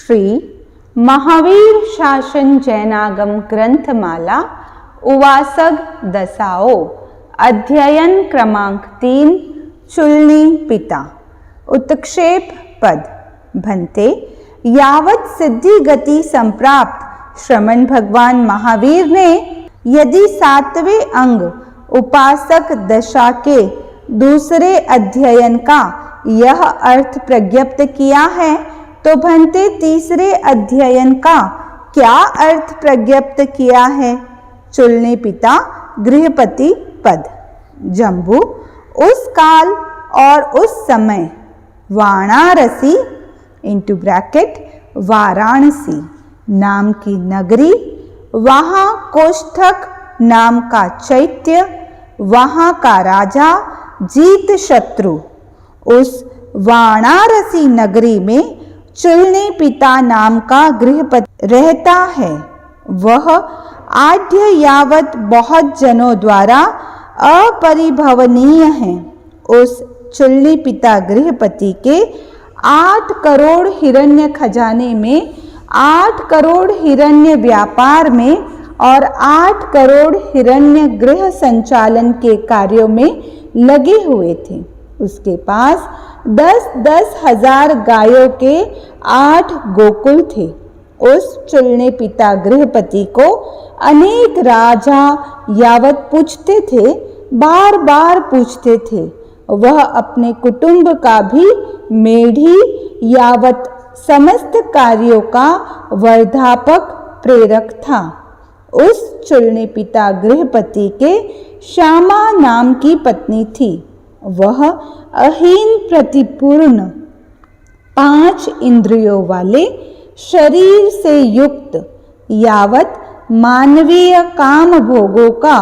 श्री महावीर शासन जैनागम ग्रंथमाला उवासग दसाओ अध्ययन क्रमांक 3 चुलनी पिता उत्क्षेप पद भन्ते यावत सिद्धि गति संप्राप्त श्रमण भगवान महावीर ने यदि 7वें अंग उपासक दशा के दूसरे अध्ययन का यह अर्थ प्रज्ञप्त किया है, तो भन्ते तीसरे अध्ययन का क्या अर्थ प्रज्ञप्त किया है। चुलनी पिता गृहपति पद जम्बू उस काल और उस समय वाराणसी इंटू ब्रैकेट वाराणसी नाम की नगरी, वहाँ कोष्ठक नाम का चैत्य, वहाँ का राजा जीत शत्रु। उस वाराणसी नगरी में चुलनी पिता नाम का गृहपति रहता है। वह आद्य यावत बहुत जनों द्वारा अपरिभवनीय है। उस चुलनी पिता गृहपति के 8 करोड़ हिरण्य खजाने में, 8 करोड़ हिरण्य व्यापार में और 8 करोड़ हिरण्य गृह संचालन के कार्यों में लगे हुए थे। उसके पास 10-10 हजार गायों के 8 गोकुल थे। उस चुलने पिता गृहपति को अनेक राजा यावत पूछते थे, बार बार पूछते थे। वह अपने कुटुंब का भी मेढ़ी यावत समस्त कार्यों का वर्धापक प्रेरक था। उस चुलने पिता गृहपति के श्यामा नाम की पत्नी थी। वह अहीन प्रतिपूर्ण 5 इंद्रियों वाले शरीर से युक्त यावत मानवीय काम भोगों का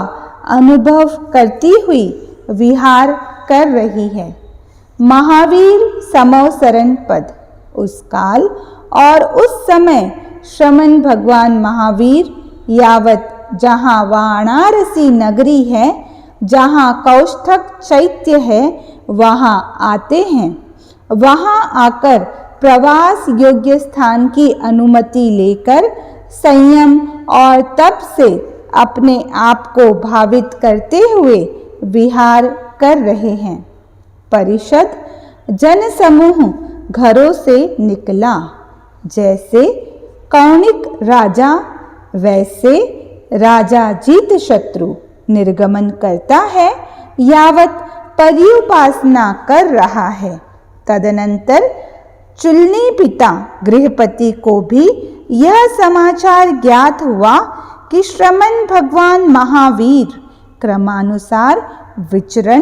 अनुभव करती हुई विहार कर रही है। महावीर समवसरण पद उस काल और उस समय श्रमण भगवान महावीर यावत जहाँ वाराणसी नगरी है, जहाँ कौष्ठक चैत्य है, वहाँ आते हैं। वहाँ आकर प्रवास योग्य स्थान की अनुमति लेकर संयम और तप से अपने आप को भावित करते हुए विहार कर रहे हैं। परिषद जन समूह घरों से निकला। जैसे कौणिक राजा वैसे राजा जीत शत्रु निर्गमन करता है, यावत पर्युपासना कर रहा है। तदनंतर चुलनी पिता गृहपति को भी यह समाचार ज्ञात हुआ कि श्रमण भगवान महावीर क्रमानुसार विचरण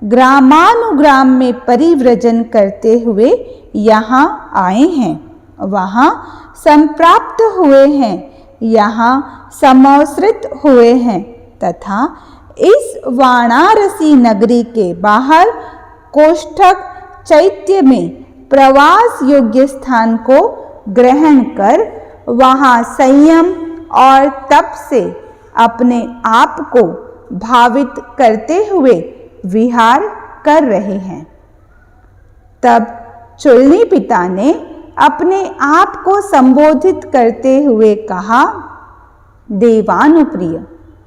ग्रामानुग्राम में परिव्रजन करते हुए यहाँ आए हैं, वहाँ संप्राप्त हुए हैं, यहाँ समवसृत हुए हैं तथा इस वाराणसी नगरी के बाहर कोष्ठक चैत्य में प्रवास योग्य स्थान को ग्रहण कर वहाँ संयम और तप से अपने आप को भावित करते हुए विहार कर रहे हैं। तब चुलनी पिता ने अपने आप को संबोधित करते हुए कहा, देवानुप्रिय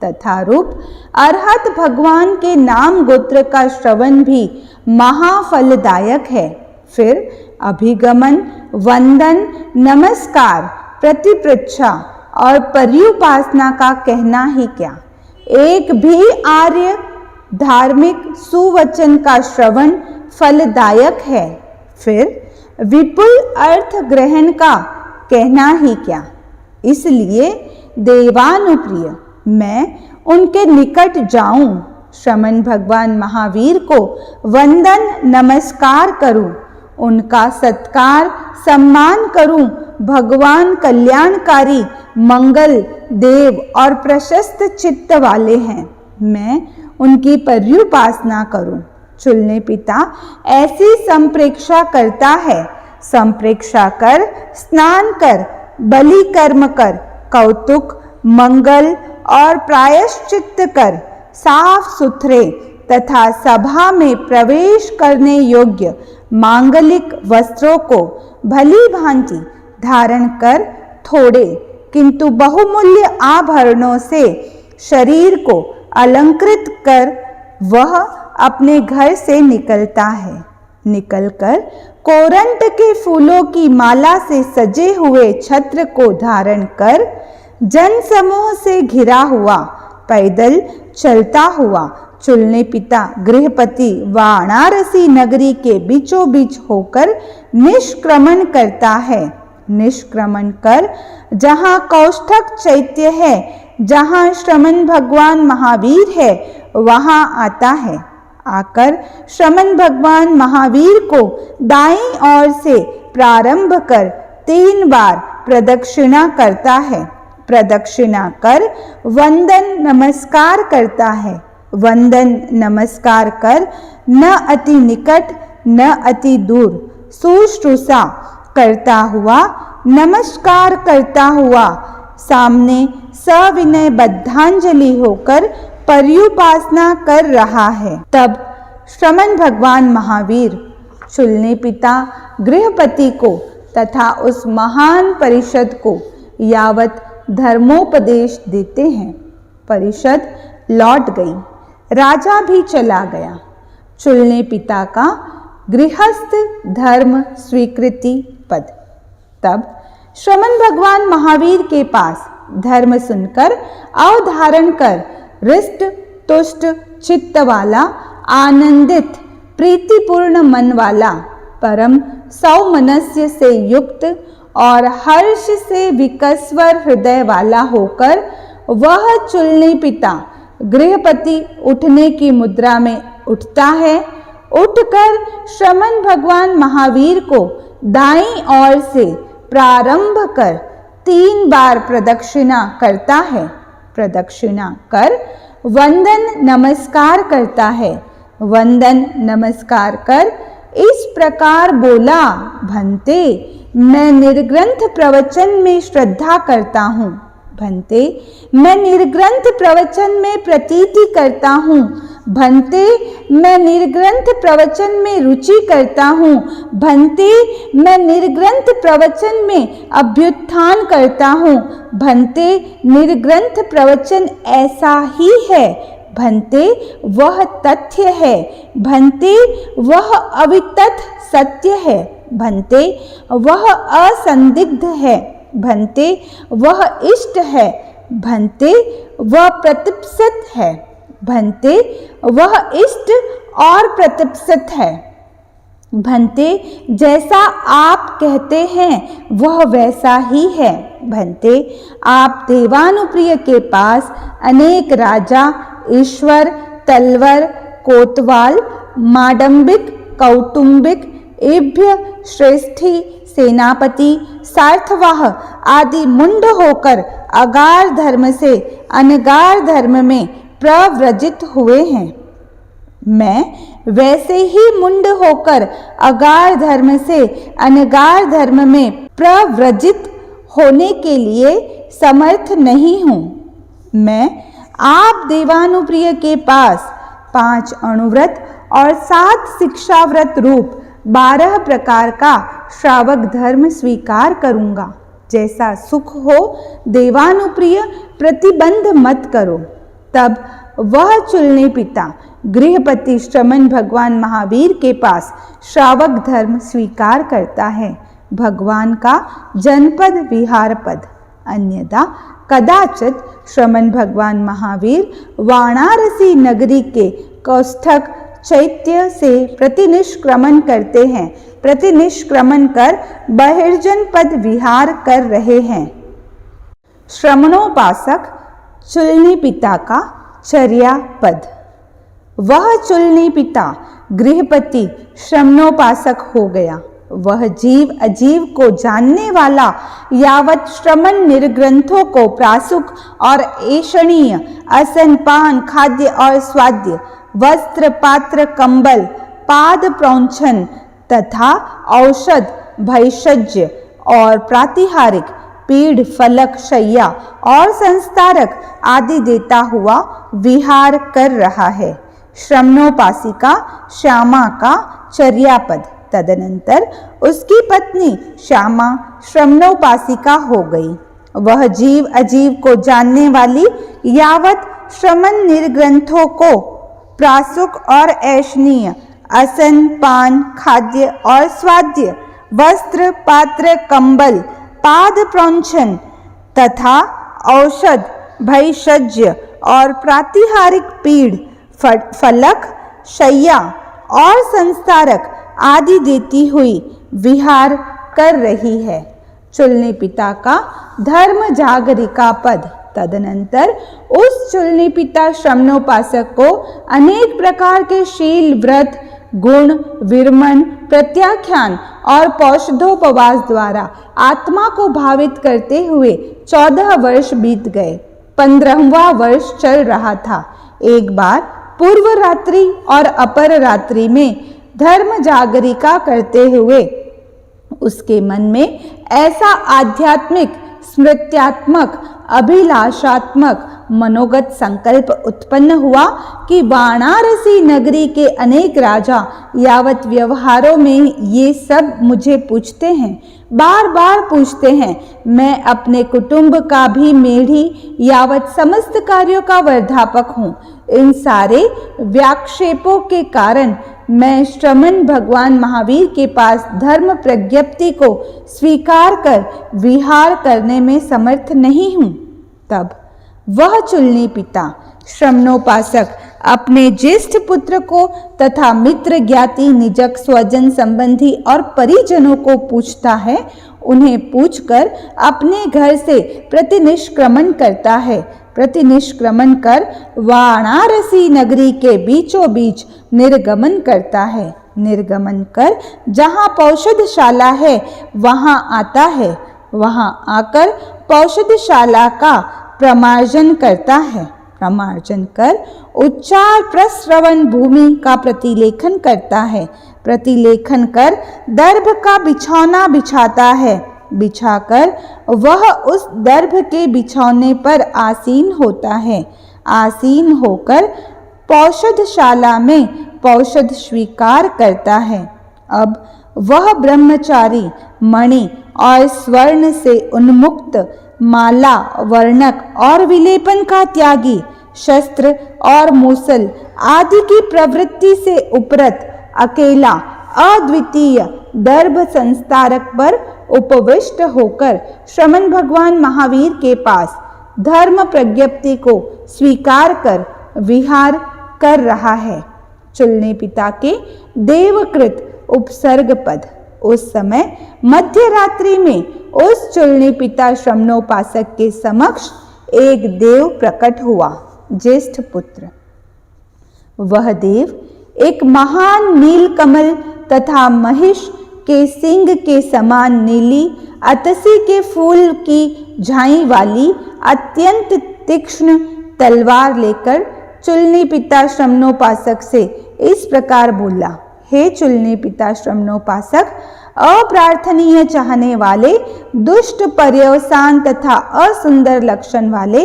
तथा रूप अरहत भगवान के नाम गोत्र का श्रवण भी महाफलदायक है। फिर अभिगमन, वंदन, नमस्कार, प्रतिपृच्छा और पर्युपासना का कहना ही क्या। एक भी आर्य धार्मिक सुवचन का श्रवण फलदायक है। फिर विपुल अर्थ ग्रहण का कहना ही क्या। इसलिए देवानुप्रिय मैं उनके निकट जाऊं, श्रमण भगवान महावीर को वंदन नमस्कार करूं, उनका सत्कार सम्मान करूं। भगवान कल्याणकारी, मंगल देव और प्रशस्त चित्त वाले हैं। मैं उनकी पर्युपासना करूं। चुलने पिता ऐसी संप्रेक्षा करता है। संप्रेक्षा कर, स्नान कर, बलि कर्म कर, कौतुक, मंगल और प्रायश्चित्त कर, साफ सुथरे तथा सभा में प्रवेश करने योग्य मांगलिक वस्त्रों को भली भांति धारण कर थोड़े किंतु बहुमूल्य आभरणों से शरीर को अलंकृत कर वह अपने घर से निकलता है। निकलकर कोरंट के फूलों की माला से सजे हुए छत्र को धारण कर जन समूह से घिरा हुआ पैदल चलता हुआ चुलने पिता गृहपति वाराणसी नगरी के बीचों बीच होकर निष्क्रमण करता है। निष्क्रमण कर जहाँ कौष्ठक चैत्य है, जहाँ श्रमण भगवान महावीर है, वहाँ आता है। आकर श्रमण भगवान महावीर को दाईं ओर से प्रारंभ कर 3 बार प्रदक्षिणा करता है। प्रदक्षिणा कर वंदन नमस्कार करता है। वंदन नमस्कार कर न अति निकट न अति दूर शुश्रूषा करता हुआ, नमस्कार करता हुआ सामने सविनय बद्धांजलि होकर पर्युपासना कर रहा है। तब श्रमण भगवान महावीर चुलने पिता गृहपति को तथा उस महान परिषद को यावत धर्मोपदेश देते हैं। परिषद लौट गई, राजा भी चला गया। चुलने पिता का गृहस्थ धर्म स्वीकृति पद। तब श्रमण भगवान महावीर के पास धर्म सुनकर अवधारण कर हृष्ट तुष्ट चित्त वाला, आनंदित प्रीतिपूर्ण मन वाला, परम सौमनस्य से युक्त और हर्ष से विकस्वर हृदय वाला होकर वह चुलने पिता गृहपति उठने की मुद्रा में उठता है। उठकर श्रमण भगवान महावीर को दाईं ओर से प्रारंभ कर 3 बार प्रदक्षिणा करता है। प्रदक्षिणा कर वंदन नमस्कार करता है। वंदन नमस्कार कर इस प्रकार बोला, भंते मैं निर्ग्रंथ प्रवचन में श्रद्धा करता हूँ। भंते मैं निर्ग्रंथ प्रवचन में प्रतीति करता हूँ। भंते मैं निर्ग्रंथ प्रवचन में रुचि करता हूँ। भंते मैं निर्ग्रंथ प्रवचन में अभ्युत्थान करता हूँ। भंते निर्ग्रंथ प्रवचन ऐसा ही है। भंते वह तथ्य है। भंते वह अवितथ सत्य है। भंते वह असंदिग्ध है। भंते वह इष्ट है। भंते वह प्रतिपसत है। भंते वह इष्ट और प्रतिपसत है। भंते जैसा आप कहते हैं वह वैसा ही है। भंते आप देवानुप्रिय के पास अनेक राजा, ईश्वर, तलवर, कोतवाल, माडंबिक, कौटुंबिक, इभ्य, श्रेष्ठी, सेनापति, सार्थवाह आदि मुंड होकर अगार धर्म से अनगार धर्म में प्रव्रजित हुए हैं। मैं वैसे ही मुंड होकर अगार धर्म से अनगार धर्म में प्रव्रजित होने के लिए समर्थ नहीं हूँ। मैं आप देवानुप्रिय के पास 5 अणुव्रत और 7 शिक्षाव्रत रूप 12 प्रकार का श्रावक धर्म स्वीकार करूँगा। जैसा सुख हो देवानुप्रिय, प्रतिबंध मत करो। तब वह चुलने पिता गृहपति श्रमण भगवान महावीर के पास श्रावक धर्म स्वीकार करता है। भगवान का जनपद विहार पद। अन्यथा कदाचित श्रमण भगवान महावीर वाराणसी नगरी के कौष्ठक चैत्य से प्रतिनिष्क्रमण करते हैं। प्रतिनिष्क्रमण कर बहिर्जन पद विहार कर रहे हैं। श्रमणोपासक चुलने पिता का चर्या पद। वह चुलने पिता गृहपति श्रमणोपासक हो गया। वह जीव अजीव को जानने वाला यावत श्रमण निर्ग्रंथों को प्रासुक और ऐषणीय, असन पान, खाद्य और स्वाद्य, वस्त्र पात्र कंबल, पाद प्रौंछन तथा औषध भैषज्य और प्रातिहारिक पीढ़ फलक शैया और संस्तारक आदि देता हुआ विहार कर रहा है। श्रमणोपासिका श्यामा का चर्यापद। तदनंतर उसकी पत्नी श्यामा श्रमणोपासिका हो गई। वह जीव अजीव को जानने वाली यावत श्रमण निर्ग्रंथों को प्रासुक और ऐशनीय, असन पान, खाद्य और स्वाद्य, वस्त्र पात्र कंबल, पाद प्रौंछन तथा औषध, भैषज्य और प्रातिहारिक पीड़, फलक, शय्या और संस्कारक आदि देती हुई विहार कर रही है। चुलनी पिता का धर्म जागरिका पद। तदनंतर उस चुलनी पिता श्रमणोपासक को अनेक प्रकार के शील, व्रत, गुण, विरमण, प्रत्याख्यान और पौषधोपवास द्वारा आत्मा को भावित करते हुए 14 वर्ष बीत गए। 15वां वर्ष चल रहा था। एक बार पूर्व रात्रि और अपर रात्रि में धर्म जागरिका करते हुए उसके मन में ऐसा आध्यात्मिक, स्मृत्यात्मक, अभिलाषात्मक मनोगत संकल्प उत्पन्न हुआ कि वाराणसी नगरी के अनेक राजा यावत व्यवहारों में ये सब मुझे पूछते हैं, बार बार पूछते हैं, मैं अपने कुटुंब का भी मेढ़ी यावत समस्त कार्यों का वर्धापक हूँ। इन सारे व्याक्षेपों के कारण मैं श्रमण भगवान महावीर के पास धर्म प्रज्ञप्ति को स्वीकार कर विहार करने में समर्थ नहीं हूँ। तब वह चुलनी पिता श्रमणोपासक अपने ज्येष्ठ पुत्र को तथा मित्र, ज्ञाति, निजक, स्वजन, संबंधी और परिजनों को पूछता है। उन्हें पूछकर अपने घर से प्रतिनिष्क्रमण करता है। प्रतिनिष्क्रमण कर वाराणसी नगरी के बीचों बीच निर्गमन करता है। निर्गमन कर जहाँ पौषधशाला है वहाँ आता है। वहाँ आकर पौषधशाला का प्रमार्जन करता है। प्रमार्जन कर उच्चार प्रस्रवण भूमि का प्रतिलेखन करता है। प्रतिलेखन कर दर्भ का बिछौना बिछाता है। बिछाकर वह उस दर्भ के बिछौने पर आसीन होता है। आसीन होकर पौषधशाला में पौषध स्वीकार करता है। अब वह ब्रह्मचारी मणि और स्वर्ण से उन्मुक्त, माला, वर्णक और विलेपन का त्यागी, शस्त्र और मूसल आदि की प्रवृत्ति से उपरत अकेला अद्वितीय दर्भ संस्कारक पर उपविष्ट होकर श्रमण भगवान महावीर के पास धर्म प्रज्ञप्ति को स्वीकार कर विहार कर रहा है। चुलनी पिता के देवकृत उपसर्ग पद। उस समय मध्य रात्रि में उस चुलनी पिता श्रमणोपासक के समक्ष एक देव प्रकट हुआ, ज्येष्ठ पुत्र। वह देव एक महान नीलकमल तथा महिष के सिंग के समान नीली अतसी के फूल की झाई वाली अत्यंत तीक्ष्ण तलवार लेकर चुलनी पिता श्रमणोपासक से इस प्रकार बोला, हे चुलनी पिता श्रमणोपासक, अप्रार्थनीय चाहने वाले, दुष्ट पर्यवसान तथा असुंदर लक्षण वाले,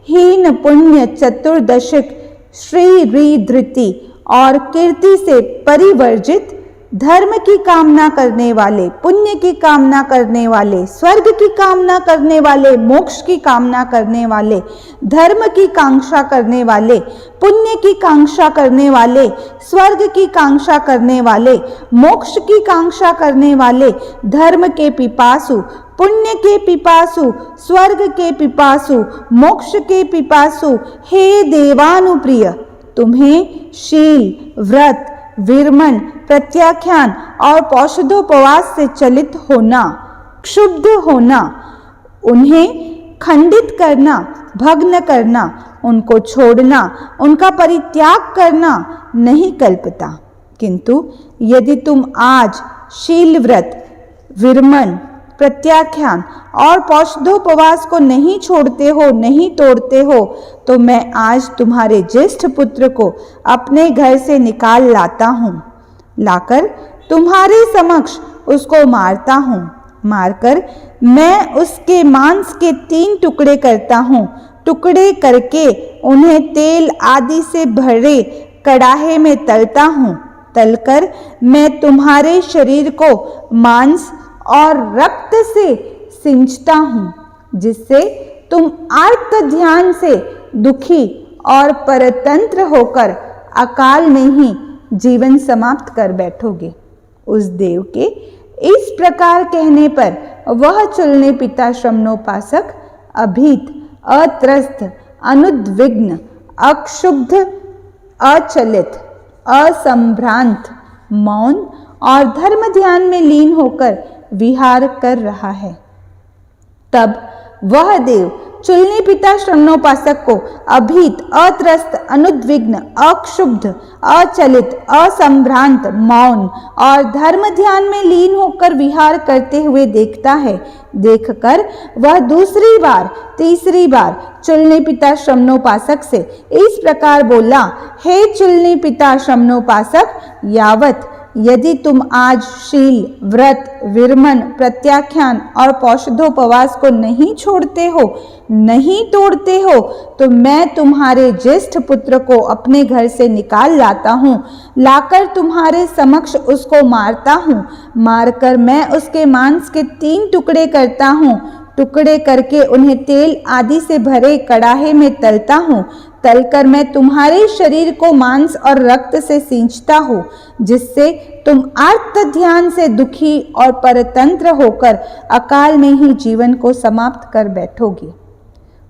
हीन पुण्य चतुर्दशिक श्री धृति और कीर्ति से परिवर्जित, धर्म की कामना करने वाले, पुण्य की कामना करने वाले, स्वर्ग की कामना करने वाले, मोक्ष की कामना करने वाले, धर्म की कांक्षा करने वाले, पुण्य की कांक्षा करने वाले, स्वर्ग की कांक्षा करने वाले, मोक्ष की कांक्षा करने वाले, धर्म के पिपासु, पुण्य के पिपासु, स्वर्ग के पिपासु, मोक्ष के पिपासु, हे देवानुप्रिय, तुम्हें शील, व्रत, विरमण, प्रत्याख्यान और पौषधोपवास से चलित होना, क्षुब्ध होना, उन्हें खंडित करना, भग्न करना, उनको छोड़ना, उनका परित्याग करना नहीं कल्पता। किंतु यदि तुम आज शील, व्रत, विरमण, प्रत्याख्यान और पौषधोपवास को नहीं छोड़ते हो, नहीं तोड़ते हो, तो मैं आज तुम्हारे ज्येष्ठ पुत्र को अपने घर से निकाल लाता हूँ। लाकर तुम्हारे समक्ष उसको मारता हूँ। मारकर मैं उसके मांस के 3 टुकड़े करता हूँ। टुकड़े करके उन्हें तेल आदि से भरे कड़ाहे में तलता हूँ। तलकर मैं तुम्हारे शरीर को मांस और रक्त से सिंचता हूँ, जिससे तुम आर्त ध्यान से दुखी और परतंत्र होकर अकाल में ही जीवन समाप्त कर बैठोगे। उस देव के इस प्रकार कहने पर वह चुलने पिता श्रमणोपासक अभीत, अत्रस्त, अनुद्विग्न, अक्षुब्ध, अचलित, असंभ्रांत, मौन और धर्म ध्यान में लीन होकर विहार कर रहा है। तब वह देव चुलने पिता श्रमणोपासक को अभीत, अत्रस्त, अनुद्विग्न, अक्षुब्ध, अचलित, असंभ्रांत, मौन और धर्म ध्यान में लीन होकर विहार करते हुए देखता है। देखकर वह दूसरी बार, तीसरी बार चुलने पिता श्रमणोपासक से इस प्रकार बोला, हे चुलने पिता श्रमणोपासक, यावत यदि तुम आज शील, व्रत, विरमण, प्रत्याख्यान और पौषधोपवास को नहीं छोड़ते हो, नहीं तोड़ते हो, तो मैं तुम्हारे ज्येष्ठ पुत्र को अपने घर से निकाल लाता हूँ, लाकर तुम्हारे समक्ष उसको मारता हूँ। मारकर मैं उसके मांस के 3 टुकड़े करता हूँ। टुकड़े करके उन्हें तेल आदि से भरे कड़ाहे में तलता हूँ। तलकर मैं तुम्हारे शरीर को मांस और रक्त से सींचता हूँ, जिससे तुम आर्त ध्यान से दुखी और परतंत्र होकर अकाल में ही जीवन को समाप्त कर बैठोगे।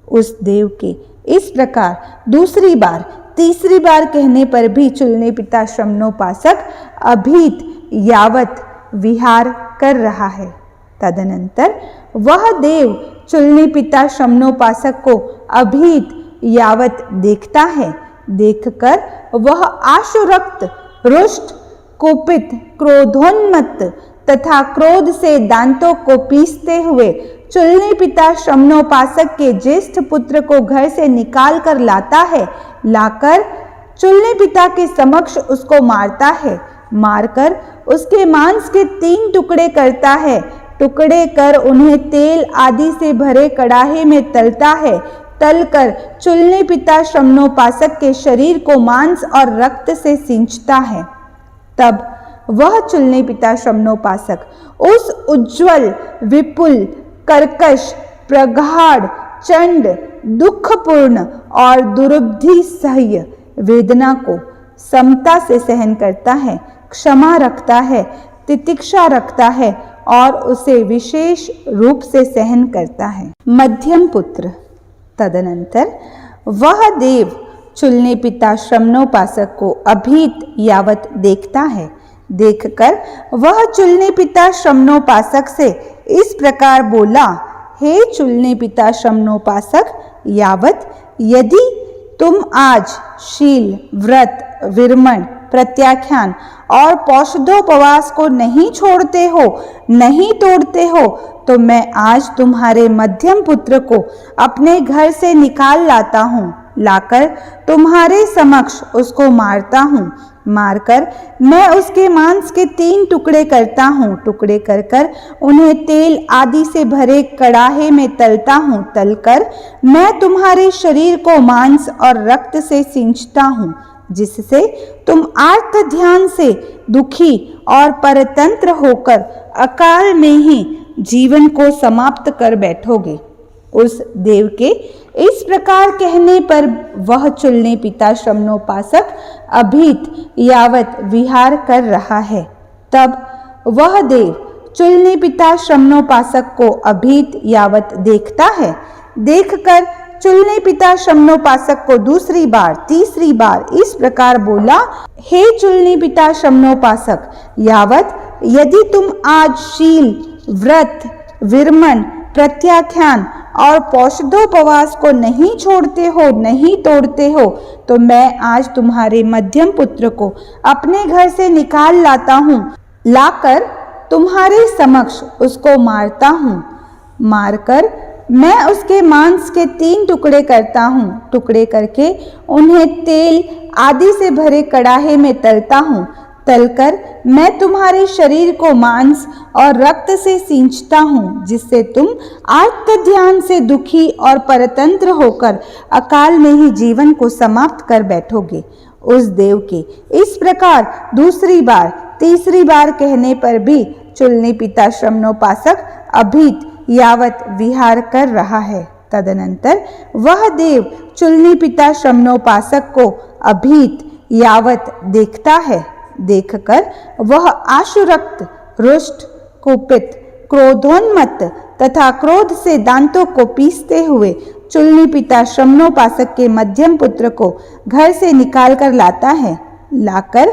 उस देव के इस प्रकार दूसरी बार, तीसरी बार कहने पर भी चुलने पिता श्रमणोपासक अभीत यावत विहार कर रहा है। तदनंतर वह देव चुलने पिता श्रमणोपासक को अभीत यावत देखता है। देखकर वह आशुरक्त, रुष्ट, कुपित, क्रोधोन्मत्त तथा क्रोध से दांतों को पीसते हुए चुलने पिता श्रमणोपासक के ज्येष्ठ पुत्र को घर से निकाल कर लाता है। लाकर चुलने पिता के समक्ष उसको मारता है। मारकर उसके मांस के 3 टुकड़े करता है। टुकड़े कर उन्हें तेल आदि से भरे कड़ाहे में तलता है। तलकर चुलने पिता श्रमणोपासक के शरीर को मांस और रक्त से सींचता है। तब वह चुलने पिता श्रमणोपासक उस उज्ज्वल, विपुल, कर्कश, प्रगाढ़, चंड, दुखपूर्ण और दुर्बुद्धि सह्य वेदना को समता से सहन करता है, क्षमा रखता है, तितिक्षा रखता है और उसे विशेष रूप से सहन करता है। मध्यम पुत्र। तदनंतर वह देव चुलने पिता श्रमणोपासक को अभीत यावत देखता है। देखकर वह चुलने पिता श्रमणोपासक से इस प्रकार बोला, हे चुलने पिता श्रमणोपासक, यावत यदि तुम आज शील, व्रत, विरमण, प्रत्याख्यान और पौषधोपवास को नहीं छोड़ते हो, नहीं तोड़ते हो, तो मैं आज तुम्हारे मध्यम पुत्र को अपने घर से निकाल लाता हूँ। लाकर तुम्हारे समक्ष उसको मारता हूँ। मारकर मैं उसके मांस के 3 टुकड़े करता हूँ। टुकड़े कर कर उन्हें तेल आदि से भरे कड़ाहे में तलता हूँ। तलकर मैं तुम्हारे शरीर को मांस और रक्त से सींचता हूँ, जिससे तुम आर्त ध्यान से दुखी और परतंत्र होकर अकाल में ही जीवन को समाप्त कर बैठोगे। उस देव के इस प्रकार कहने पर वह चुलने पिता श्रमणोपासक अभीत यावत विहार कर रहा है। तब वह देव चुलने पिता श्रमणोपासक को अभीत यावत देखता है। देखकर चुलने पिता श्रमणोपासक को दूसरी बार, तीसरी बार इस प्रकार बोला, हे चुलने पिता श्रमणोपासक, यावत यदि तुम आज शील, व्रत, विरमण, प्रत्याख्यान और पौषधोपवास को नहीं छोड़ते हो, नहीं तोड़ते हो, तो मैं आज तुम्हारे मध्यम पुत्र को अपने घर से निकाल लाता हूँ। लाकर तुम्हारे समक्ष उसको मारता हूँ। मारकर मैं उसके मांस के 3 टुकड़े करता हूँ। टुकड़े करके उन्हें तेल आदि से भरे कड़ाहे में तलता हूँ। तलकर मैं तुम्हारे शरीर को मांस और रक्त से सींचता हूँ, जिससे तुम आर्त ध्यान से दुखी और परतंत्र होकर अकाल में ही जीवन को समाप्त कर बैठोगे। उस देव के इस प्रकार दूसरी बार तीसरी बार कहने पर भी चुलनी पिता श्रमणोपासक अभीत यावत विहार कर रहा है। तदनंतर वह देव चुलनी पिता श्रमणोपासक को अभीत यावत देखता है। देखकर वह आशुरक्त, रुष्ट, कुपित, क्रोधोन्मत्त तथा क्रोध से दांतों को पीसते हुए चुलनी पिता श्रमणोपासक के मध्यम पुत्र को घर से निकाल कर लाता है। लाकर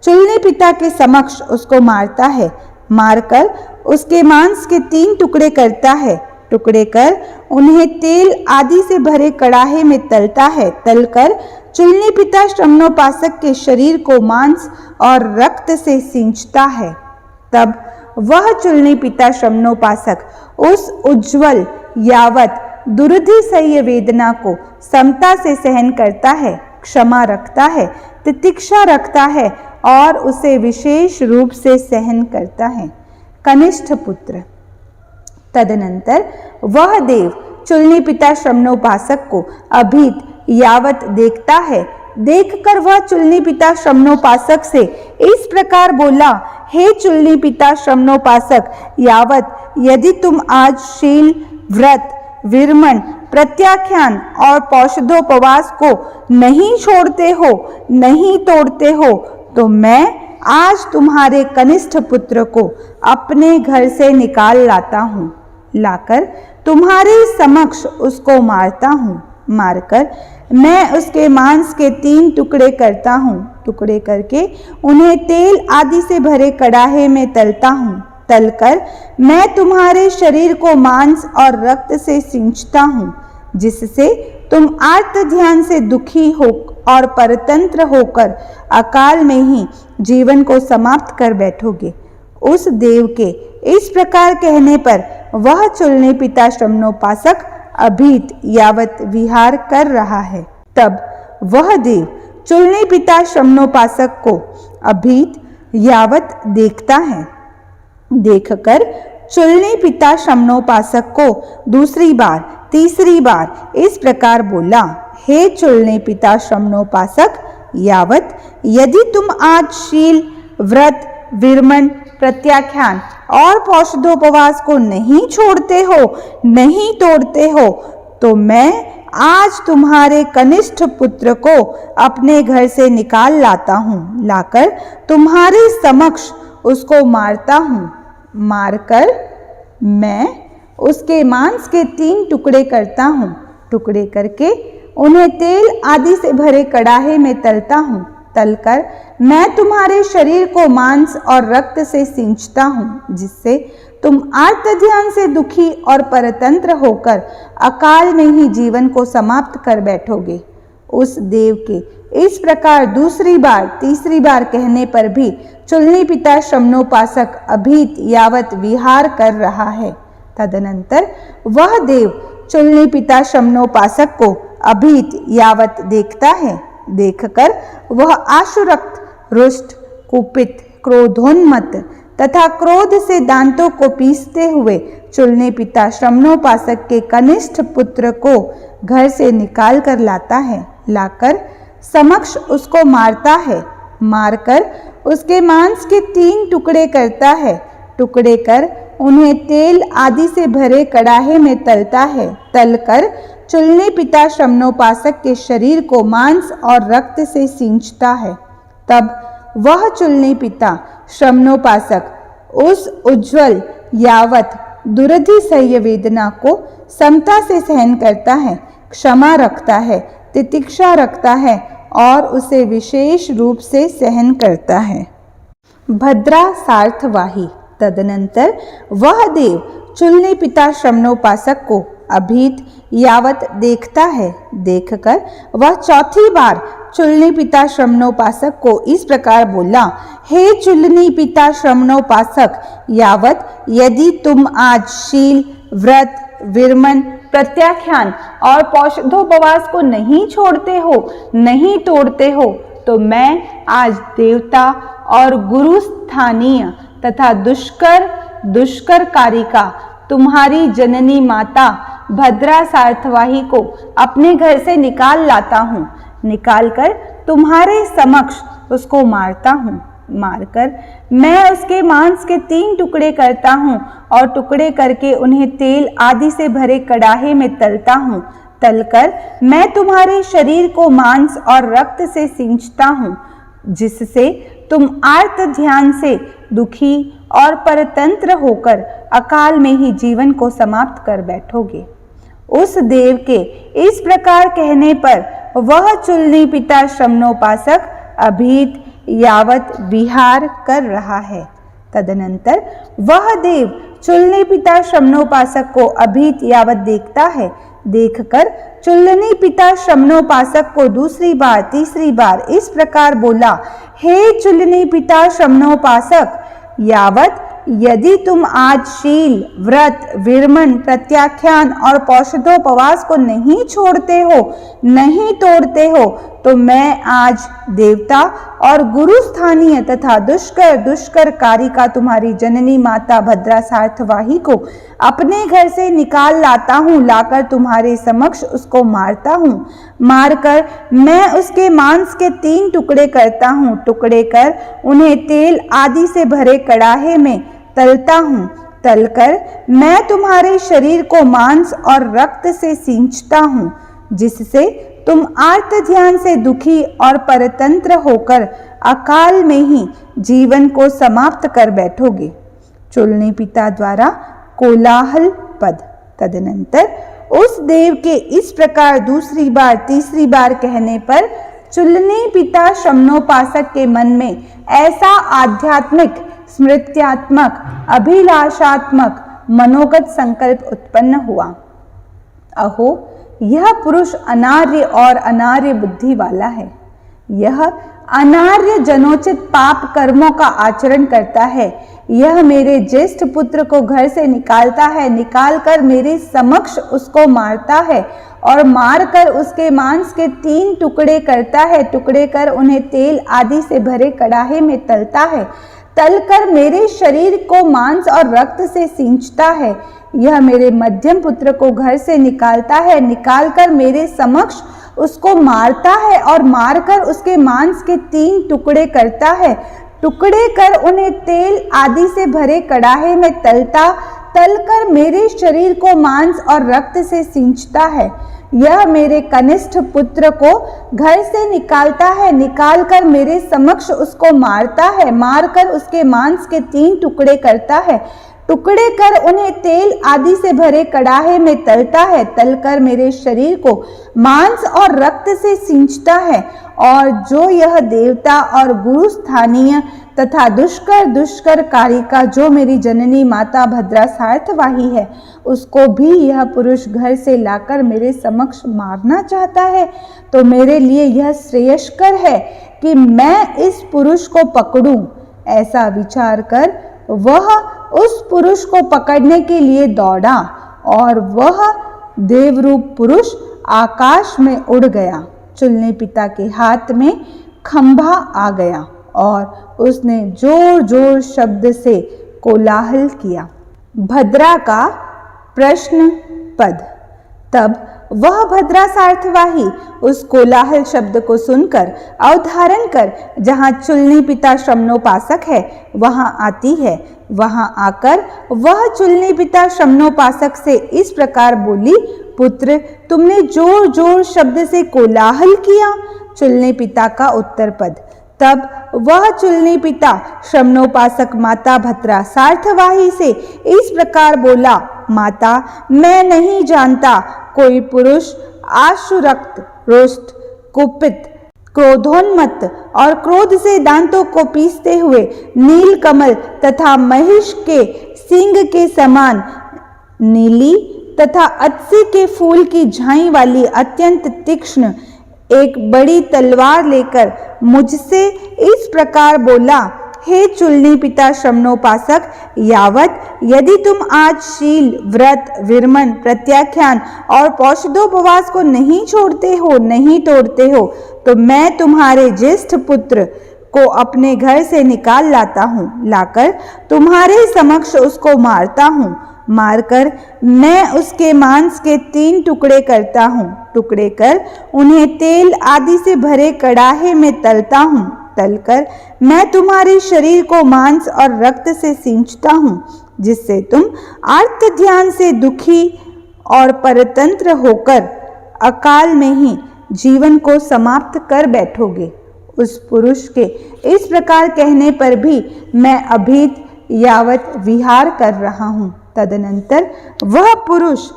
चुलनी पिता के समक्ष उसको मारता है। मारकर उसके मांस के 3 टुकड़े करता है। टुकड़े कर उन्हें तेल आदि से भरे कड़ाहे में तलता है। तलकर चुलनी पिता श्रमणोपासक के शरीर को मांस और रक्त से सींचता है। तब वह चुलनी पिता श्रमणोपासक उस उज्ज्वल यावत दुर्धिसह्य वेदना को समता से सहन करता है, क्षमा रखता है, तितिक्षा रखता है और उसे विशेष रूप से सहन करता है। कनिष्ठ पुत्र। तदनंतर वह देव चुलनी पिता श्रमणोपासक को अभीत यावत देखता है। देखकर वह चुलनी पिता श्रमणोपासक से इस प्रकार बोला, हे चुलनी पिता श्रमणोपासक यावत यदि तुम आज शील, व्रत, विरमण, प्रत्याख्यान और पौषधोपवास को नहीं छोड़ते हो, नहीं तोड़ते हो, तो मैं आज तुम्हारे कनिष्ठ पुत्र को अपने घर से निकाल लाता हूँ। लाकर तुम्हारे समक्ष उसको मारता हूँ। मारकर मैं उसके मांस के 3 टुकड़े करता हूँ। टुकड़े करके उन्हें तेल आदि से भरे कड़ाहे में तलता हूँ। तलकर मैं तुम्हारे शरीर को मांस और रक्त से सींचता हूँ, जिससे तुम आर्त ध्यान से दुखी हो और परतंत्र होकर अकाल में ही जीवन को समाप्त कर बैठोगे। उस देव के इस प्रकार कहने पर वह चुलनी पिता श्रमणोपासक अभीत यावत विहार कर रहा है। तब वह देव चुलनी पिता श्रमणोपासक को अभीत यावत देखता है। देखकर चुलनी पिता श्रमणोपासक को दूसरी बार तीसरी बार इस प्रकार बोला, हे चुलनी पिता श्रमणोपासक यावत यदि तुम आज शील, व्रत, विरमण, प्रत्याख्यान और पौषधोपवास को नहीं छोड़ते हो, नहीं तोड़ते हो, तो मैं आज तुम्हारे कनिष्ठ पुत्र को अपने घर से निकाल लाता हूँ। लाकर तुम्हारे समक्ष उसको मारता हूँ। मारकर मैं उसके मांस के 3 टुकड़े करता हूँ। टुकड़े करके उन्हें तेल आदि से भरे कड़ाहे में तलता हूँ। तलकर मैं तुम्हारे शरीर को मांस और रक्त से सींचता हूँ, जिससे तुम आर्त ध्यान से दुखी और परतंत्र होकर अकाल में ही जीवन को समाप्त कर बैठोगे। उस देव के इस प्रकार दूसरी बार तीसरी बार कहने पर भी चुलनी पिता श्रमणोपासक अभीत यावत विहार कर रहा है। तदनंतर वह देव चुलनी पिता श्रमणोपासक को अभीत यावत देखता है। देखकर वह आशुरक्त, रुष्ट, कुपित, क्रोधोन्मत्त तथा क्रोध से दांतों को पीसते हुए चुलनी पिता श्रमणोपासक के कनिष्ठ पुत्र को घर से निकाल कर लाता है। लाकर समक्ष उसको मारता है। मारकर उसके मांस के 3 टुकड़े करता है। टुकड़े कर उन्हें तेल आदि से भरे कड़ाहे में तलता है। तलकर चुलनी पिता श्रमणोपासक के शरीर को मांस और रक्त से सींचता है। तब वह चुलनी पिता श्रमणोपासक उस उज्ज्वल यावत दुर्धिसह्य वेदना को समता से सहन करता है, क्षमा रखता है, तितिक्षा रखता है और उसे विशेष रूप से सहन करता है। भद्रा सार्थवाही। तदनंतर वह देव चुलनी पिता श्रमणोपासक को अभीत यावत देखता है। देखकर वह चौथी बार चुलनी पिता श्रमणोपासक को इस प्रकार बोला, हे चुलनी पिता श्रमणोपासक यावत यदि तुम आज शील, व्रत, विरमण, प्रत्याख्यान और पौषधोपवास को नहीं छोड़ते हो, नहीं तोड़ते हो, तो मैं आज देवता और गुरु स्थानीय तथा दुष्कर कारिका तुम्हारी जननी माता भद्रा सार्थवाही को अपने घर से निकाल लाता हूँ। निकालकर तुम्हारे समक्ष उसको मारता हूँ। मारकर मैं उसके मांस के 3 टुकड़े करता हूँ और टुकड़े करके उन्हें तेल आदि से भरे कड़ाहे में तलता हूँ। तलकर मैं तुम्हारे शरीर को मांस और रक्त से सींचता हूँ, जिससे तुम आर्त ध्यान से दुखी और परतंत्र होकर अकाल में ही जीवन को समाप्त कर बैठोगे। उस देव के इस प्रकार कहने पर वह चुल्ली पिता श्रमणोपासक अभीत यावत विहार कर रहा है। तदनंतर वह देव चुल्ली पिता श्रमणोपासक को अभीत यावत देखता है। देखकर चुल्लनी पिता श्रमणोपासक को दूसरी बार तीसरी बार इस प्रकार बोला, हे चुल्लनी पिता श्रमणोपासक, यावत यदि तुम आज शील, व्रत, विरमण, प्रत्याख्यान और पौषधोपवास को नहीं छोड़ते हो, नहीं तोड़ते हो, तो मैं आज देवता और गुरु स्थानीय तथा दुष्कर कारिका तुम्हारी जननी माता भद्रा सार्थवाही को अपने घर से निकाल लाता हूँ। लाकर तुम्हारे समक्ष उसको मारता हूँ। मारकर मैं उसके मांस के 3 टुकड़े करता हूँ। टुकड़े कर उन्हें तेल आदि से भरे कड़ाहे में तलता हूँ। तलकर मैं तुम्हारे शरीर को मांस और रक्त से सींचता हूँ, जिससे तुम आर्त ध्यान से दुखी और परतंत्र होकर अकाल में ही जीवन को समाप्त कर बैठोगे। चुल्ली पिता द्वारा कोलाहल पद। तदनंतर उस देव के इस प्रकार दूसरी बार तीसरी बार कहने पर चुल्ली पिता श्रमणोपासक के मन में ऐसा आध्यात्मिक, स्मृत्यात्मक, अभिलाषात्मक मनोगत संकल्प उत्पन्न हुआ, अहो यह पुरुष अनार्य और अनार्य बुद्धि वाला है। यह अनार्य जनोचित पाप कर्मों का आचरण करता है। यह मेरे ज्येष्ठ पुत्र को घर से निकालता है, निकालकर मेरे समक्ष उसको मारता है और मारकर उसके मांस के 3 टुकड़े करता है। टुकड़े कर उन्हें तेल आदि से भरे कड़ाहे में तलता है। तलकर मेरे शरीर को मांस और रक्त से सींचता है। यह मेरे मध्यम पुत्र को घर से निकालता है, निकालकर मेरे समक्ष उसको मारता है और मारकर उसके मांस के 3 टुकड़े करता है। टुकड़े कर उन्हें तेल आदि से भरे कड़ाहे में तलकर मेरे शरीर को मांस और रक्त से सींचता है। यह मेरे कनिष्ठ पुत्र को घर से निकालता है, निकालकर मेरे समक्ष उसको मारता है, मारकर उसके मांस के 3 टुकड़े करता है। टुकड़े कर उन्हें तेल आदि से भरे कड़ाहे में तलता है। तलकर मेरे शरीर को मांस और रक्त से सींचता है। और जो यह देवता और गुरु स्थानीय तथा दुष्कर कारिका जो मेरी जननी माता भद्रा सार्थवाही है, उसको भी यह पुरुष घर से लाकर मेरे समक्ष मारना चाहता है, तो मेरे लिए यह श्रेयस्कर है कि मैं इस पुरुष को पकड़ूं। ऐसा विचार कर वह उस पुरुष को पकड़ने के लिए दौड़ा और वह देवरूप पुरुष आकाश में उड़ गया। चुल्ली पिता के हाथ में खंभा आ गया और उसने जोर जोर शब्द से कोलाहल किया। भद्रा का प्रश्न पद। तब वह भद्रा सार्थवाही उस कोलाहल शब्द को सुनकर अवधारण कर जहाँ चुल्ली पिता श्रमणोपासक है वहां आती है। वहां आकर वह चुल्ली पिता श्रमणोपासक से इस प्रकार बोली, पुत्र, तुमने जोर जोर शब्द से कोलाहल किया। चुल्ली पिता का उत्तर पद। तब वह चुल्ली पिता श्रमणोपासक माता भद्रा सार्थवाही से इस प्रकार बोला, माता, मैं नहीं जानता कोई पुरुष आशुरक्त, रुष्ट, कुपित, क्रोधोन्मत्त और क्रोध से दांतों को पीसते हुए नीलकमल तथा महिष के सींग के समान नीली तथा अत्सी के फूल की झाई वाली अत्यंत तीक्ष्ण एक बड़ी तलवार लेकर मुझसे इस प्रकार बोला, हे चुल्ली पिता श्रमणोपासक, यावत यदि तुम आज शील, व्रत, विरमण, प्रत्याख्यान और पौषधोपवास को नहीं छोड़ते हो, नहीं तोड़ते हो, तो मैं तुम्हारे ज्येष्ठ पुत्र को अपने घर से निकाल लाता हूँ। लाकर तुम्हारे समक्ष उसको मारता हूँ। मारकर मैं उसके मांस के 3 टुकड़े करता हूँ, टुकड़े कर उन्हें तेल आदि से भरे कड़ाहे में तलता हूँ, तलकर मैं तुम्हारे शरीर को मांस और रक्त से सींचता हूँ, जिससे तुम आर्त ध्यान से दुखी और परतंत्र होकर अकाल में ही जीवन को समाप्त कर बैठोगे। उस पुरुष के इस प्रकार कहने पर भी मैं अभीत यावत विहार कर रहा हूँ। तदनंतर वह पुरुष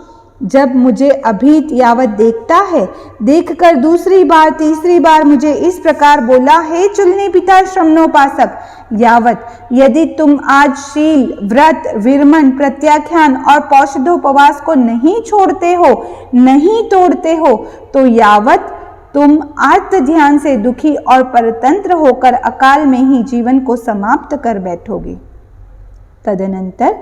जब मुझे अभीत यावत देखता है, देखकर दूसरी बार तीसरी बार मुझे इस प्रकार बोला, हे चुलनी पिता श्रमणोपासक, यावत यदि तुम आज शील, व्रत, विरमण, प्रत्याख्यान और पौषधोपवास को नहीं छोड़ते हो, नहीं तोड़ते हो, तो यावत तुम आर्त ध्यान से दुखी और परतंत्र होकर अकाल में ही जीवन को समाप्त कर बैठोगे। तदनंतर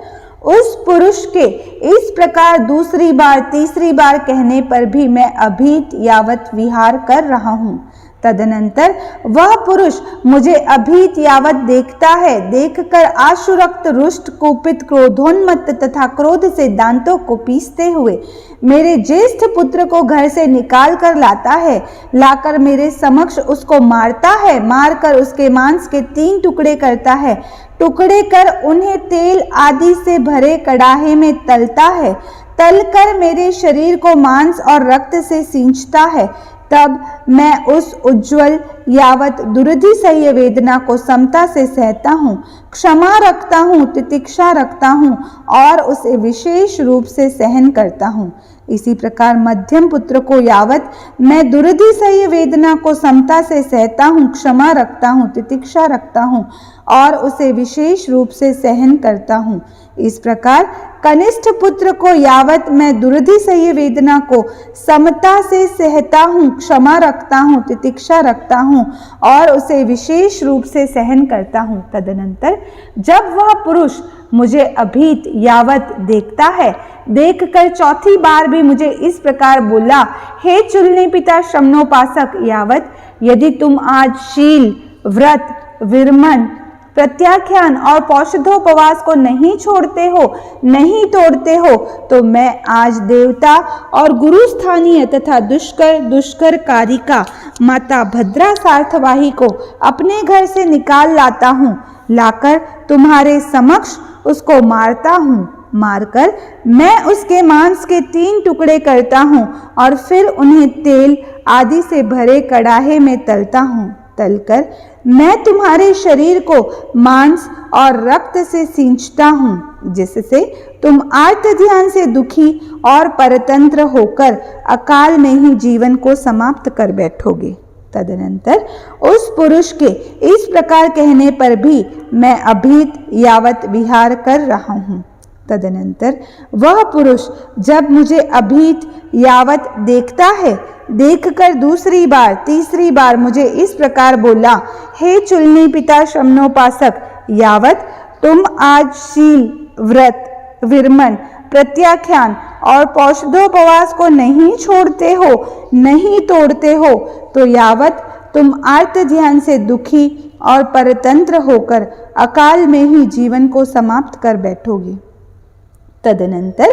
उस पुरुष के इस प्रकार दूसरी बार तीसरी बार कहने पर भी मैं अभीत यावत विहार कर रहा हूँ। तदनंतर वह पुरुष मुझे अभीत यावत देखता है, देखकर आशुरक्त, रुष्ट, कुपित, क्रोधोन्मत्त तथा क्रोध से दांतों को पीसते हुए मेरे ज्येष्ठ पुत्र को घर से निकाल कर लाता है, लाकर मेरे समक्ष उसको मारता है, मारकर उसके मांस के 3 टुकड़े करता है, टुकड़े कर उन्हें तेल आदि से भरे कड़ाहे में तलता है, तलकर मेरे शरीर को मांस और रक्त से सींचता है। तब मैं उस उज्ज्वल यावत दुर्धि सह्य वेदना को समता से सहता हूँ, क्षमा रखता हूँ, तितिक्षा रखता हूँ और उसे विशेष रूप से सहन करता हूँ। इसी प्रकार मध्यम पुत्र को यावत मैं दुर्धि सह्य वेदना को समता से सहता हूँ, क्षमा रखता हूँ, तितिक्षा रखता हूँ और उसे विशेष रूप से सहन करता हूँ। इस प्रकार कनिष्ठ पुत्र को यावत मैं दुर्धि सह्य वेदना को समता से सहता हूँ, क्षमा रखता हूँ, तितिक्षा रखता हूँ और उसे विशेष रूप से सहन करता हूँ। तदनंतर जब वह पुरुष मुझे अभीत यावत देखता है, देखकर चौथी बार भी मुझे इस प्रकार बोला, हे चुलनी पिता श्रमणोपासक, यावत यदि तुम आज शील, व्रत, विरमण, प्रत्याख्यान और पौषधोपवास को नहीं छोड़ते हो, नहीं तोड़ते हो, तो मैं आज देवता और गुरु स्थानीय तथा दुष्कर कारिका माता भद्रा सार्थवाही को अपने घर से निकाल लाता हूँ, लाकर तुम्हारे समक्ष उसको मारता हूँ, मारकर मैं उसके मांस के 3 टुकड़े करता हूँ और फिर उन्हें तेल आदि से भरे कड़ाहे में तलता हूँ, तलकर मैं तुम्हारे शरीर को मांस और रक्त से सींचता हूँ, जिससे तुम आर्त ध्यान से दुखी और परतंत्र होकर अकाल में ही जीवन को समाप्त कर बैठोगे। तदनंतर उस पुरुष के इस प्रकार कहने पर भी मैं अभीत यावत विहार कर रहा हूँ। तदनंतर वह पुरुष जब मुझे अभीत यावत देखता है, देखकर दूसरी बार तीसरी बार मुझे इस प्रकार बोला, हे चुलनी पिता श्रमणोपासक, यावत तुम आज शील, व्रत, विरमण, प्रत्याख्यान और पौषधोपवास को नहीं छोड़ते हो, नहीं तोड़ते हो, तो यावत तुम आर्त ध्यान से दुखी और परतंत्र होकर अकाल में ही जीवन को समाप्त कर बैठोगे। तदनंतर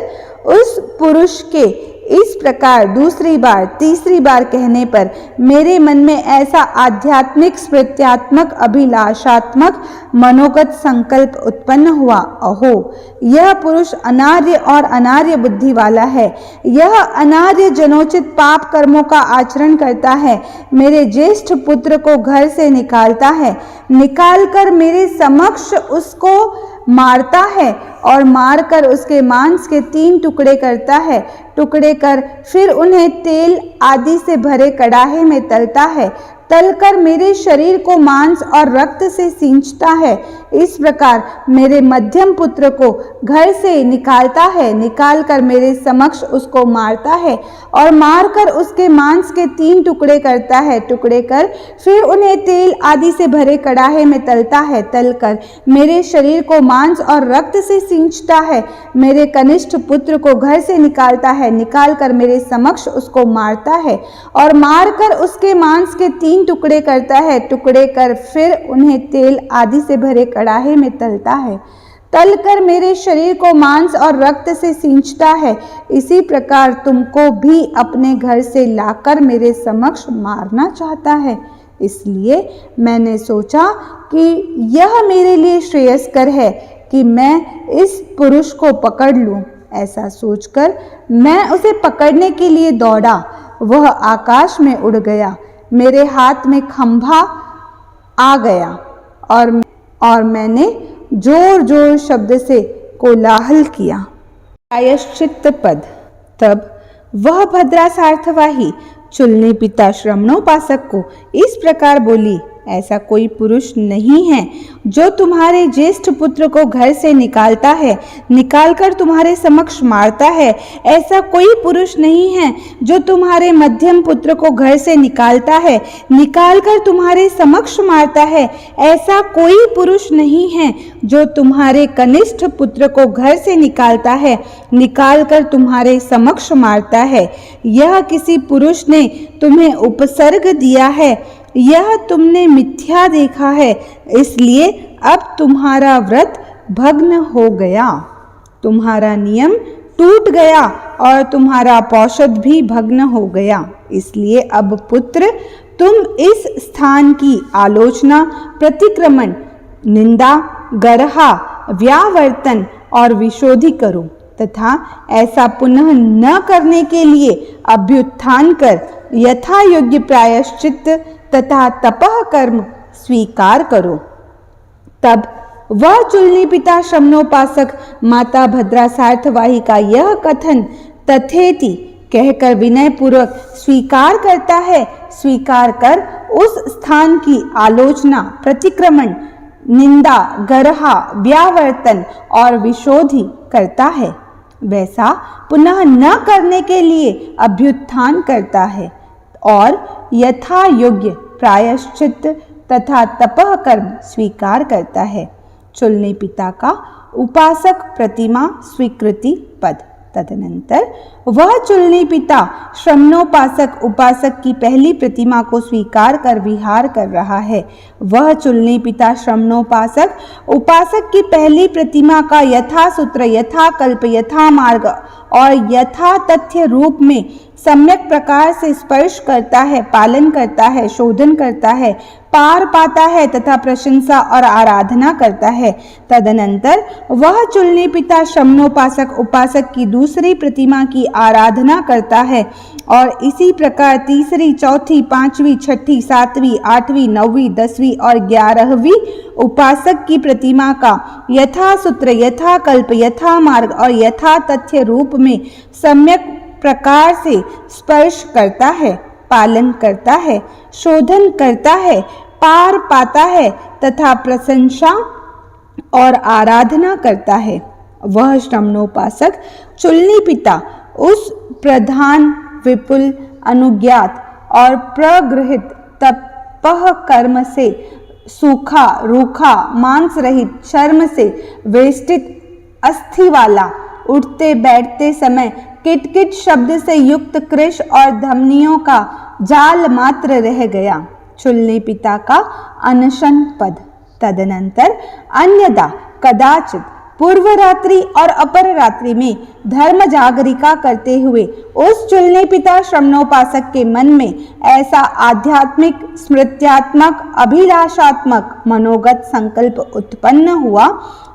उस पुरुष के इस प्रकार दूसरी बार तीसरी बार कहने पर मेरे मन में ऐसा आध्यात्मिक स्मृत्यात्मक अभिलाषात्मक मनोगत संकल्प उत्पन्न हुआ, अहो यह पुरुष अनार्य और अनार्य बुद्धि वाला है, यह अनार्य जनोचित पाप कर्मों का आचरण करता है, मेरे ज्येष्ठ पुत्र को घर से निकालता है, निकालकर मेरे समक्ष उसको मारता है और मारकर उसके मांस के 3 टुकड़े करता है, टुकड़े कर फिर उन्हें तेल आदि से भरे कड़ाहे में तलता है, तलकर मेरे शरीर को मांस और रक्त से सींचता है। इस प्रकार मेरे मध्यम पुत्र को घर से निकालता है, निकालकर मेरे समक्ष उसको मारता है और मारकर उसके मांस के 3 टुकड़े करता है, टुकड़े कर फिर उन्हें तेल आदि से भरे कड़ाहे में तलता है, तलकर मेरे शरीर को मांस और रक्त से सींचता है। मेरे कनिष्ठ पुत्र को घर से निकालता है, निकालकर मेरे समक्ष उसको मारता है और मारकर उसके मांस के 3 टुकड़े करता है, टुकड़े कर फिर उन्हें तेल आदि से भरे कड़ाहे में तलता है, तलकर मेरे शरीर को मांस और रक्त से सींचता है, इसी प्रकार तुमको भी अपने घर से लाकर मेरे समक्ष मारना चाहता है। इसलिए मैंने सोचा कि यह मेरे लिए श्रेयस्कर है कि मैं इस पुरुष को पकड़ लूं। ऐसा सोचकर मैं उसे पकड़ने के लिए दौड़ा। वह आकाश में उड़ गया, मेरे हाथ में खंभा आ गया और मैंने जोर जोर शब्द से कोलाहल किया। प्रायश्चित्त पद। तब वह भद्रा सार्थवाही चुलने पिता श्रमणोपासक को इस प्रकार बोली, ऐसा कोई पुरुष नहीं है जो तुम्हारे ज्येष्ठ पुत्र को घर से निकालता है, निकालकर तुम्हारे समक्ष मारता है। ऐसा कोई पुरुष नहीं है जो तुम्हारे मध्यम पुत्र को घर से निकालता है, निकालकर तुम्हारे समक्ष मारता है। ऐसा कोई पुरुष नहीं है जो तुम्हारे कनिष्ठ पुत्र को घर से निकालता है, निकालकर तुम्हारे समक्ष मारता है। यह किसी पुरुष ने तुम्हें उपसर्ग दिया है, यह तुमने मिथ्या देखा है, इसलिए अब तुम्हारा व्रत भग्न हो गया, तुम्हारा नियम टूट गया और तुम्हारा पौषध भी भग्न हो गया। इसलिए अब पुत्र तुम इस स्थान की आलोचना, प्रतिक्रमण, निंदा, गर्हा, व्यावर्तन और विशोधि करो तथा ऐसा पुनः न करने के लिए अभ्युत्थान कर यथा योग्य प्रायश्चित्त तथा तपः कर्म स्वीकार करो। तब वह चुलनी पिता श्रमणोपासक माता भद्रा सार्थवाही का यह कथन तथेति कहकर विनय पूर्वक स्वीकार करता है। स्वीकार कर उस स्थान की आलोचना, प्रतिक्रमण, निंदा, गर्हा, व्यावर्तन और विशोधि करता है, वैसा पुनः न करने के लिए अभ्युत्थान करता है और यथा योग्य प्रायश्चित्त तथा तपः कर्म स्वीकार करता है। चुलने पिता का उपासक प्रतिमा स्वीकृति पद। तदनंतर वह चुलनी पिता श्रमणोपासक उपासक की पहली प्रतिमा को स्वीकार कर विहार कर रहा है। वह चुलनी पिता श्रमणोपासक उपासक की पहली प्रतिमा का यथा सूत्र, यथा कल्प, यथा मार्ग और यथा तथ्य रूप में सम्यक प्रकार से स्पर्श करता है, पालन करता है, शोधन करता है, पार पाता है तथा प्रशंसा और आराधना करता है। तदनंतर वह चुलनी पिता श्रमणोपासक उपासक की दूसरी प्रतिमा की आराधना करता है और इसी प्रकार तीसरी, चौथी, पांचवी, छठी, सातवीं, आठवीं, नौवीं, 10वीं और 11वीं उपासक की प्रतिमा का यथा सूत्र, यथा कल्प, यथा मार्ग और यथा तथ्य रूप में सम्यक प्रकार से स्पर्श करता है, पालन करता है, शोधन करता है, पार पाता है तथा प्रशंसा और आराधना करता है। वह श्रमणोपासक चुलनी पिता उस प्रधान, विपुल, अनुज्ञात और प्रगृहित तपः कर्म से सूखा, रूखा, मांस रहित, चर्म से वेष्टित, अस्थि वाला, उठते बैठते समय किटकिट शब्द से युक्त कृश और धमनियों का जाल मात्र रह गया। चुलने पिता का अनशन पद। तदनंतर अन्यदा कदाचित पूर्व रात्रि और अपर रात्रि में धर्म जागरिका करते हुए उस चुलने पिता श्रमणोपासक के मन में ऐसा आध्यात्मिक, स्मृत्यात्मक, अभिलाषात्मक मनोगत संकल्प उत्पन्न हुआ,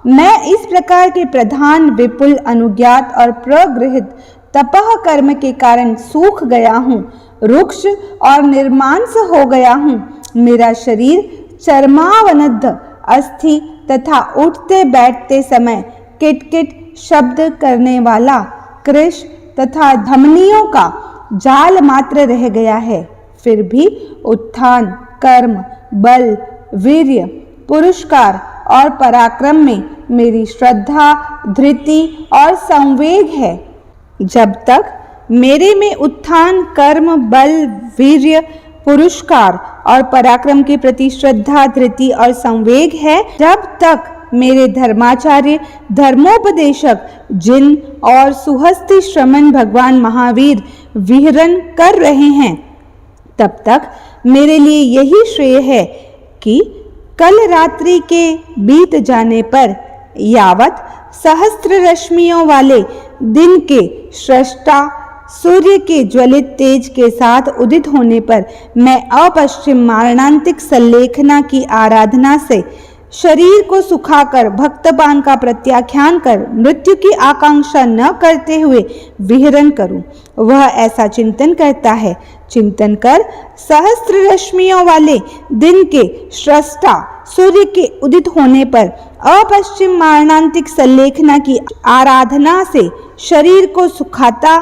मैं इस प्रकार के प्रधान, विपुल, अनुज्ञात और प्रगृहित तपः कर्म के कारण सूख गया हूँ, रुक्ष और निर्मांस हो गया हूँ। मेरा शरीर चर्मावनद्ध, अस्थि तथा उठते बैठते समय किटकिट शब्द करने वाला कृश तथा धमनियों का जाल मात्र रह गया है। फिर भी उत्थान, कर्म, बल, वीर्य, पुरुषकार और पराक्रम में मेरी श्रद्धा, धृति और संवेग है। जब तक मेरे में उत्थान, कर्म, बल, वीर्य, पुरुषकार और पराक्रम के प्रति श्रद्धा, धृति और संवेग है, जब तक मेरे धर्माचार्य, धर्मोपदेशक, जिन और सुहस्ति श्रमण भगवान महावीर विहरण कर रहे हैं, तब तक मेरे लिए यही श्रेय है कि कल रात्रि के बीत जाने पर यावत सहस्त्र रश्मियों वाले दिन के सृष्टा सूर्य के ज्वलित तेज के साथ उदित होने पर मैं अपश्चिम मारणांतिक संलेखना की आराधना से शरीर को सुखाकर भक्तपान का प्रत्याख्यान कर मृत्यु की आकांक्षा न करते हुए विहरण करूं। वह ऐसा चिंतन करता है। चिंतन कर सहस्त्र रश्मियों वाले दिन के सृष्टा सूर्य के उदित होने पर अपश्चिम मारणांतिक संलेखना की आराधना से शरीर को सुखाता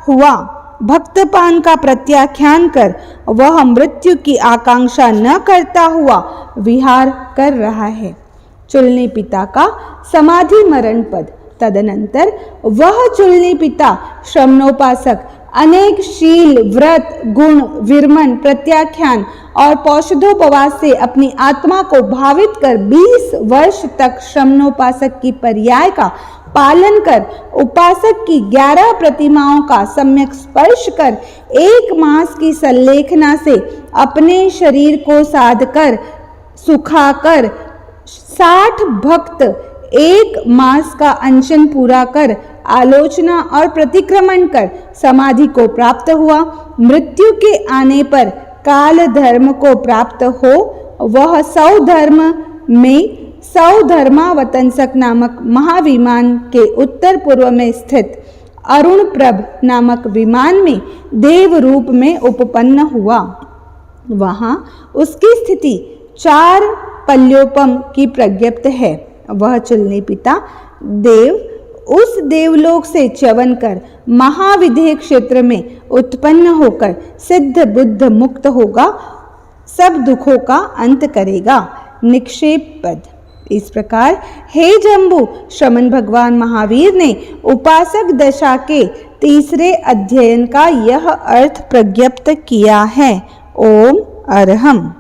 हुआ भक्तपान का प्रत्याख्यान कर वह मृत्यु की आकांक्षा न करता हुआ विहार कर रहा है। चुलनी पिता का समाधि मरण पद। तदनंतर वह चुलनी पिता श्रमणोपासक अनेक शील, व्रत, गुण, विरमण, प्रत्याख्यान और पौषधोपवास से अपनी आत्मा को भावित कर 20 वर्ष तक श्रमणोपासक की पर्याय का पालन कर उपासक की 11 प्रतिमाओं का सम्यक स्पर्श कर 1 मास की संलेखना से अपने शरीर को साध कर सुखाकर 60 भक्त 1 मास का अनशन पूरा कर आलोचना और प्रतिक्रमण कर समाधि को प्राप्त हुआ। मृत्यु के आने पर काल धर्म को प्राप्त हो वह सौधर्म में सौधर्मावतंसक नामक महाविमान के उत्तर पूर्व में स्थित अरुण प्रभ नामक विमान में देव रूप में उपपन्न हुआ। वहां उसकी स्थिति 4 पल्योपम की प्रज्ञप्त है। वह चुलनी पिता देव उस देवलोक से च्यवन कर महाविदेह क्षेत्र में उत्पन्न होकर सिद्ध बुद्ध मुक्त होगा, सब दुखों का अंत करेगा। निक्षेप पद। इस प्रकार हे जम्बू, श्रमण भगवान महावीर ने उपासक दशा के तीसरे अध्ययन का यह अर्थ प्रज्ञप्त किया है। ओम अरहम।